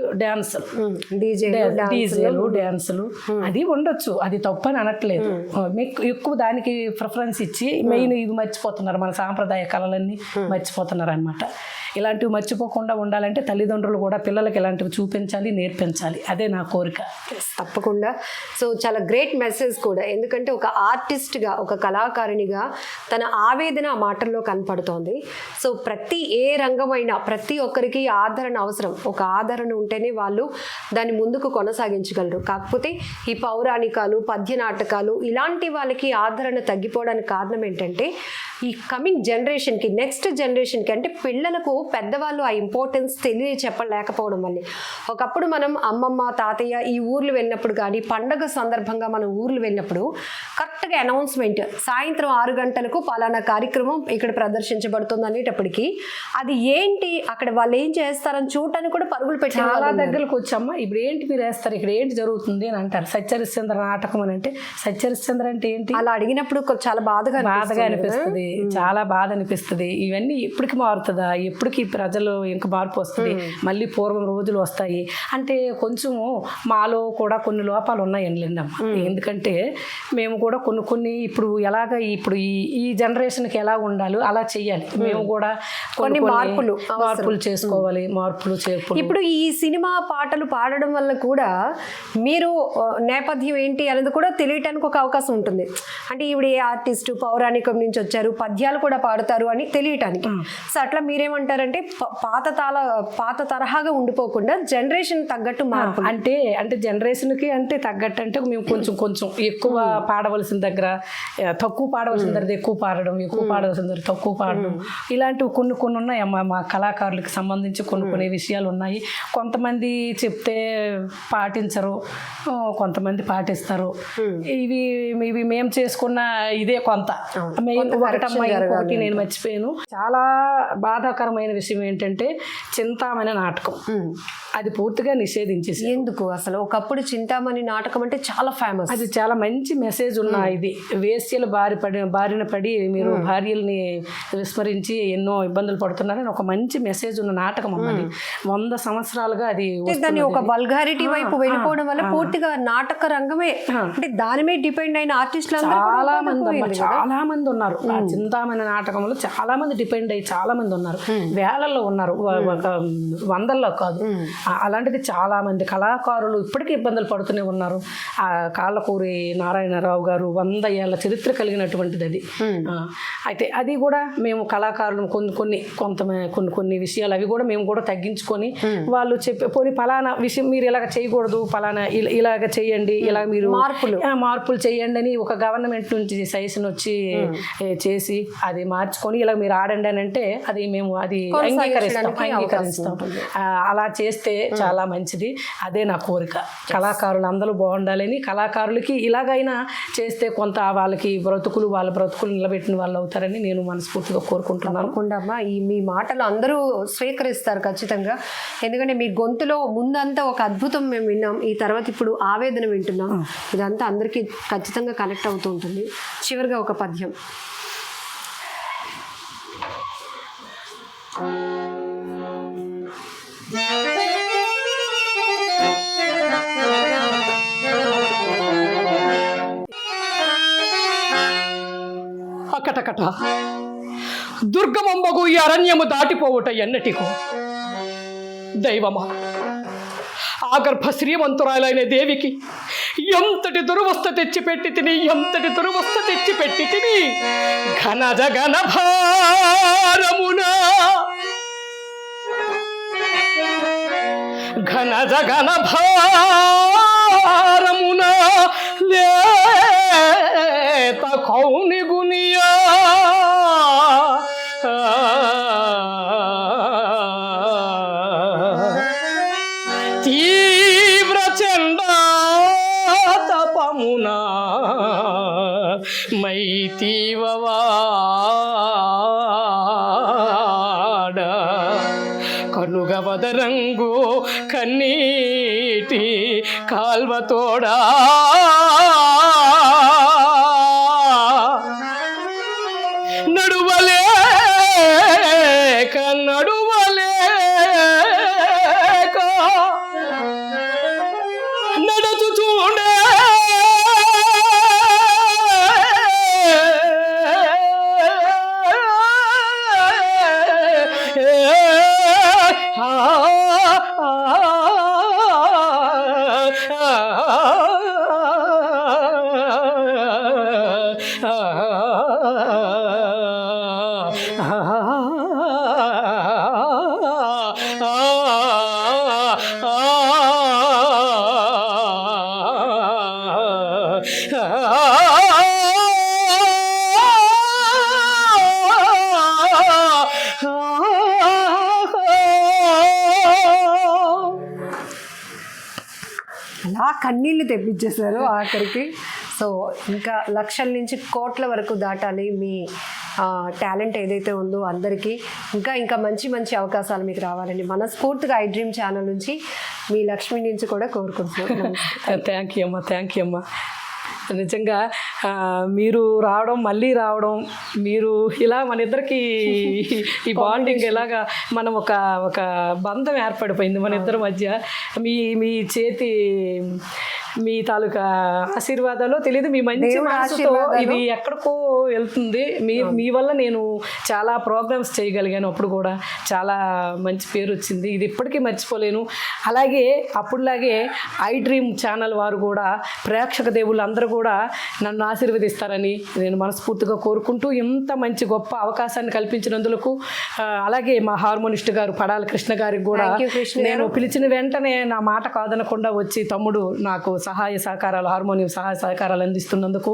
Speaker 3: డీజేలు డ్యాన్సులు అది ఉండొచ్చు, అది తప్పు అని అనట్లేదు. మీకు ఎక్కువ దానికి ప్రిఫరెన్స్ ఇచ్చి మెయిన్ ఇవి మర్చిపోతున్నారు, మన సాంప్రదాయ కళలన్నీ మర్చిపోతున్నారు అనమాట. ఇలాంటివి మర్చిపోకుండా ఉండాలంటే తల్లిదండ్రులు కూడా పిల్లలకి ఇలాంటివి చూపించాలి, నేర్పించాలి. అదే నా కోరిక.
Speaker 2: తప్పకుండా. సో చాలా గ్రేట్ మెసేజ్ కూడా, ఎందుకంటే ఒక ఆర్టిస్ట్గా, ఒక కళాకారిణిగా తన ఆవేదన ఆ మాటల్లో కనపడుతోంది. సో ఏ రంగమైనా ప్రతి ఒక్కరికి ఆదరణ అవసరం. ఒక ఆదరణ ఉంటేనే వాళ్ళు దాన్ని ముందుకు కొనసాగించగలరు. కాకపోతే ఈ పౌరాణికాలు, పద్య నాటకాలు ఇలాంటి వాళ్ళకి ఆదరణ తగ్గిపోవడానికి కారణం ఏంటంటే ఈ కమింగ్ జనరేషన్కి, నెక్స్ట్ జనరేషన్కి అంటే పిల్లలకు పెద్దవాళ్ళు ఆ ఇంపార్టెన్స్ చెప్పలేకపోవడం వల్లే. ఒకప్పుడు మనం అమ్మమ్మ తాతయ్య ఈ ఊర్లు వెళ్ళినప్పుడు కానీ, పండగ సందర్భంగా మనం ఊర్లు వెళ్ళినప్పుడు కరెక్ట్గా అనౌన్స్మెంట్ సాయంత్రం 6 గంటలకు పలానా కార్యక్రమం ఇక్కడ ప్రదర్శించబడుతుంది అనేటప్పటికీ అది ఏంటి, అక్కడ వాళ్ళు ఏం చేస్తారని చూడటానికి కూడా పరుగులు పెట్టి
Speaker 3: చాలా దగ్గరకు వచ్చామ్మా. ఇప్పుడు ఏంటి మీరు వేస్తారు, ఇక్కడ ఏంటి జరుగుతుంది అని అంటారు. సత్యహరిశ్చంద్ర నాటకం అని అంటే సత్యహరిశ్చంద్ర అంటే ఏంటి
Speaker 2: అలా అడిగినప్పుడు చాలా బాధగా
Speaker 3: అనిపిస్తుంది, చాలా బాధ అనిపిస్తుంది. ఇవన్నీ ఎప్పటికి మారుతుందా, ఎప్పటికి ప్రజలు ఇంకా మార్పు వస్తుంది, మళ్ళీ పూర్వం రోజులు వస్తాయి అంటే కొంచెము మాలో కూడా కొన్ని లోపాలు ఉన్నాయండి అమ్మ. ఎందుకంటే మేము కూడా కొన్ని ఇప్పుడు ఈ జనరేషన్కి ఎలా ఉండాలో అలా చెయ్యాలి. మేము కూడా కొన్ని మార్పులు చేసుకోవాలి, మార్పులు చేర్పులు.
Speaker 2: ఇప్పుడు ఈ సినిమా పాటలు పాడడం వల్ల కూడా మీరు నేపథ్యం ఏంటి అనేది కూడా తెలియటానికి ఒక అవకాశం ఉంటుంది. అంటే ఇప్పుడు ఏ ఆర్టిస్టు పౌరాణికం నుంచి వచ్చారు, పద్యాలు కూడా పాడతారు అని తెలియటానికి. సో అట్లా మీరేమంటారంటే పాత తరహాగా ఉండిపోకుండా జనరేషన్ తగ్గట్టు మార్పు,
Speaker 3: అంటే జనరేషన్కి అంటే తగ్గట్టు అంటే మేము కొంచెం ఎక్కువ పాడవలసిన దగ్గర తక్కువ పాడవలసిన దగ్గర ఎక్కువ పాడడం, ఎక్కువ పాడవలసిన దగ్గర తక్కువ పాడడం, ఇలాంటివి కొన్ని ఉన్నాయి అమ్మా. మా కళాకారులకు సంబంధించి కొన్ని విషయాలు ఉన్నాయి. కొంతమంది చెప్తే పాటించరు, కొంతమంది పాటిస్తారు. ఇవి ఇవి మేము చేసుకున్న ఇదే కొంత మెయిన్. ఒకటమ్మా ఇంకొకటి నేను మర్చిపోయాను, చాలా బాధాకరమైన విషయం ఏంటంటే చింతామణి నాటకం అది పూర్తిగా నిషేధించేసి.
Speaker 2: ఎందుకు అసలు? ఒకప్పుడు చింతామణి నాటకం అంటే చాలా ఫేమస్,
Speaker 3: అది చాలా మంచి మెసేజ్ ఉన్న ఇది. వేశ్యల బారిన పడి మీరు భార్యల్ని విస్మరించి ఎన్నో ఇబ్బందులు పడుతున్నారని ఒక మంచి మెసేజ్ ఉన్న నాటకం అన్నది. 100 సంవత్సరాలుగా అది
Speaker 2: దాన్ని ఒక వల్గారిటీ వైపు వెళ్ళిపోవడం వల్ల పూర్తిగా నాటక రంగమే అంటే దాని మీద డిపెండ్ అయిన ఆర్టిస్టులు
Speaker 3: చాలా మంది ఉన్నారు. ఆ చింతామణి నాటకంలో చాలా మంది డిపెండ్ అయ్యి చాలా మంది ఉన్నారు, వేలల్లో ఉన్నారు, వందల్లో కాదు. అలాంటిది చాలా మంది కళాకారులు ఇప్పటికీ ఇబ్బందులు పడుతూనే ఉన్నారు. ఆ కాళ్ళకూరి నారాయణరావు గారు 100 ఏళ్ళ చరిత్ర కలిగినటువంటిది అది. అయితే అది కూడా మేము కళాకారులు కొన్ని విషయాలు అవి కూడా మేము కూడా తగ్గించుకొని వాళ్ళు పోనీ పలానా విషయం మీరు ఇలాగ చేయకూడదు, పలానా ఇలాగ చేయండి, ఇలా మీరు మార్పులు చేయండి అని ఒక గవర్నమెంట్ నుంచి సజెషన్ వచ్చి చేసి అది మార్చుకొని ఇలా మీరు ఆడండి అని అంటే అది మేము అది అంగీకరిస్తాం. అలా చేస్తే చాలా మంచిది. అదే నా కోరిక. కళాకారులు అందరూ బాగుండాలని, కళాకారులకి ఇలాగైనా చేస్తే కొంత వాళ్ళకి వాళ్ళ బ్రతుకులు నిలబెట్టిన వాళ్ళు అవుతారని నేను మనస్ఫూర్తిగా కోరుకుంటున్నాను.
Speaker 2: తప్పకుండా మీ మాటలు అందరూ స్వీకరిస్తారు ఖచ్చితంగా. ఎందుకంటే మీ గొంతులో ముందంతా ఒక అద్భుతం మేము విన్నాం, ఈ తర్వాత ఇప్పుడు ఆవేదన వింటున్నాం. ఇదంతా అందరికీ ఖచ్చితంగా కనెక్ట్ అవుతూ ఉంటుంది. చివరిగా ఒక పద్యం.
Speaker 3: అకటకట దుర్గమంబగు ఈ అరణ్యము దాటిపోవుట ఎన్నటికో దైవమా, ఆగర్భ శ్రీమంతురాలైన దేవికి ఎంతటి దురవస్థ తెచ్చిపెట్టి తిని ఘన జగన భారమున లేత కౌని గునియా తీవ్ర చండాతపమునా మైతీవవాడ కనుగవదరంగు కన్నీటి కాల్వతోడా నడువలేక నడచు చూడే
Speaker 2: అలా కన్నీళ్ళు తెప్పించేశారు ఆఖరికి. సో ఇంకా లక్షల నుంచి కోట్ల వరకు దాటాలి మీ టాలెంట్ ఏదైతే ఉందో అందరికీ. ఇంకా మంచి మంచి అవకాశాలు మీకు రావాలని మనస్ఫూర్తిగా ఐ డ్రీమ్ ఛానల్ నుంచి మీ లక్ష్మి నుంచి కూడా కోరుకుంటున్నాను.
Speaker 3: థ్యాంక్ యూ అమ్మా. నిజంగా మీరు మళ్ళీ రావడం మీరు ఇలా మన ఇద్దరికి ఈ బాండింగ్ ఎలాగా మనం ఒక బంధం ఏర్పడిపోయింది మన ఇద్దరి మధ్య. మీ చేతి మీ తాలూకా ఆశీర్వాదాలు తెలియదు, మీ మంచి మనసుతో ఇది ఎక్కడికో వెళ్తుంది. మీ వల్ల నేను చాలా ప్రోగ్రామ్స్ చేయగలిగాను, అప్పుడు కూడా చాలా మంచి పేరు వచ్చింది, ఇది ఇప్పటికీ మర్చిపోలేను. అలాగే అప్పుడులాగే ఐ డ్రీమ్ ఛానల్ వారు కూడా ప్రేక్షక దేవుళ్ళు అందరూ కూడా నన్ను ఆశీర్వదిస్తారని నేను మనస్ఫూర్తిగా కోరుకుంటూ ఇంత మంచి గొప్ప అవకాశాన్ని కల్పించినందుకు అలాగే మా హార్మోనిస్ట్ గారు పడాల కృష్ణ గారికి కూడా నేను పిలిచిన వెంటనే నా మాట కాదనకుండా వచ్చి తమ్ముడు నాకు సహాయ సహకారాలు, హార్మోనియం సహాయ సహకారాలు అందిస్తున్నందుకు,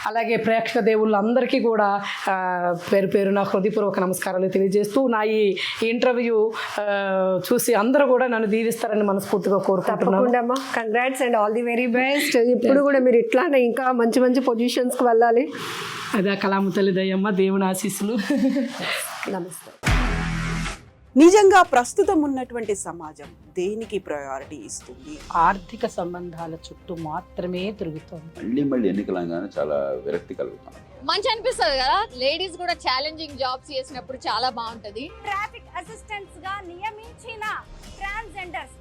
Speaker 3: అలాగే ప్రేక్షక దేవుళ్ళందరికీ కూడా పేరు పేరు నా హృదయపూర్వక నమస్కారాలు తెలియజేస్తూ, నా ఈ ఇంటర్వ్యూ చూసి అందరూ కూడా నన్ను దీవిస్తారని మనస్ఫూర్తిగా కోరుకుంటున్నాను.
Speaker 2: తప్పకుండా congrats and all the very best. ఇప్పుడు కూడా మీరు ఇట్లానే ఇంకా మంచి మంచి పొజిషన్స్కి వెళ్ళాలి.
Speaker 3: అదే కళామ తల్లి దయ్యమ్మ, దేవుని ఆశీస్సులు.
Speaker 2: నమస్తే.
Speaker 4: నిజంగా ప్రస్తుతం ఉన్నటువంటి సమాజం దేనికి ప్రయారిటీ ఇస్తుంది?
Speaker 3: ఆర్థిక సంబంధాల చుట్టూ మాత్రమే తిరుగుతుంది.
Speaker 5: మళ్ళీ ఎన్నికలంగానే చాలా విరక్తి కలుగుతాం.
Speaker 6: మంచి అనిపిస్తుంది కదా, లేడీస్ కూడా ఛాలెంజింగ్ జాబ్స్ చేసినప్పుడు చాలా బాగుంటది.
Speaker 7: ట్రాఫిక్ అసిస్టెంట్స్ గా నియమించిన ట్రాన్స్జెండర్స్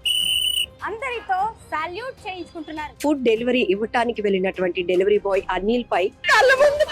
Speaker 7: అందరితో సాల్యూట్ చేయించుకుంటున్నారు.
Speaker 2: ఫుడ్ డెలివరీ ఇవ్వటానికి వెళ్ళినటువంటి డెలివరీ బాయ్ అనిల్ పై కళ్ళ ముందు